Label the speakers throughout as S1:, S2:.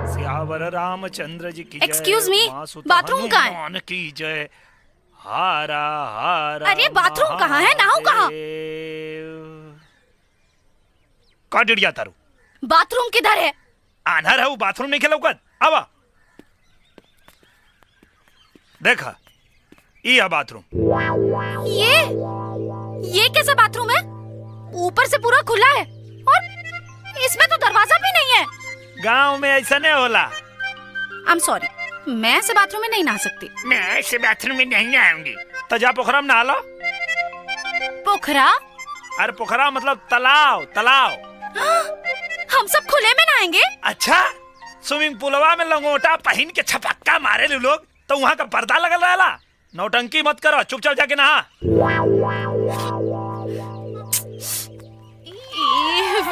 S1: सियावर रामचंद्र जी की जय।
S2: Excuse me,
S1: माँ सुत
S2: बाथरूम कहाँ है?
S1: हनुमान की जय। हारा हारा
S2: अरे बाथरूम कहाँ है? नाहू कहाँ?
S1: का डिड़िया तारू
S2: बाथरूम किधर है?
S1: आनहर है वो बाथरूम नहीं खेला आवा देखा ये बाथरूम।
S2: ये कैसा बाथरूम है? ऊपर से पूरा खुला है और इसमें तो दरवाजा भी नहीं है।
S1: गांव में ऐसा नहीं होला।
S2: आई एम सॉरी, मैं ऐसे बाथरूम में नहीं नहा सकती।
S1: मैं ऐसे बाथरूम में नहीं नहाऊंगी। तो जा पोखरा में नहा लो।
S2: पोखरा?
S1: अरे पोखरा मतलब तालाब तालाब।
S2: हम सब खुले में नहाएंगे?
S1: अच्छा, स्विमिंग पूलवा में लंगोटा पहन के छपक्का मारे लोग तो वहाँ का पर्दा लगल रहेला। नौटंकी मत करो, चुपचाप जाके नहा।
S2: ओह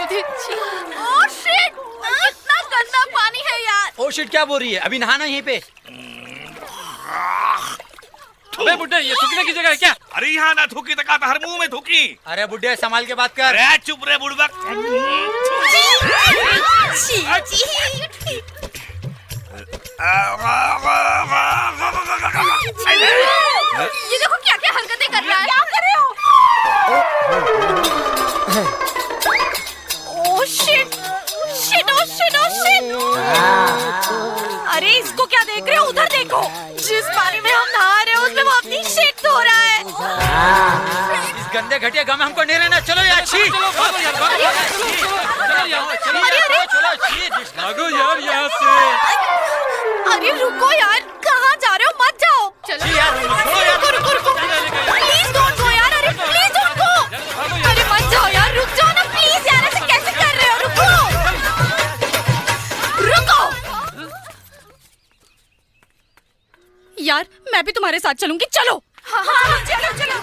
S2: शिट, कितना गंदा पानी है यार।
S3: ओ शिट क्या बोल रही है? अभी नहाना यहीं पे।
S4: अबे बुड्ढे, ये थूकने की जगह है क्या?
S5: अरे यहाँ ना थूकी तो हर मुंह में थूकी।
S3: अरे बुड्ढे संभाल के बात कर।
S5: अरे चुप रे बुड़बक।
S2: ये देखो क्या क्या हरकतें कर रहा है। क्या कर रहे हो? Oh shit shit oh shit oh shit. अरे इसको क्या देख रहे हो? उधर देखो, जिस पानी में हम नहा रहे हैं उसमें वो अपनी शिट धो रहा है।
S3: इस गंदे घटिया गाँव में हमको नहीं रहना। चलो यार, छी।
S4: भागो यार यहाँ से।
S2: अरे रुको यार, कहाँ जा रहे हो? मत जाओ। चलो रुको रुको। प्लीज डोंट गो यार। अरे प्लीज डोंट गो। अरे मत जाओ यार, रुक जाओ ना प्लीज यार। ऐसे कैसे कर रहे हो? रुको यार, मैं भी तुम्हारे साथ चलूंगी। चलो। हाँ, चलो चलो।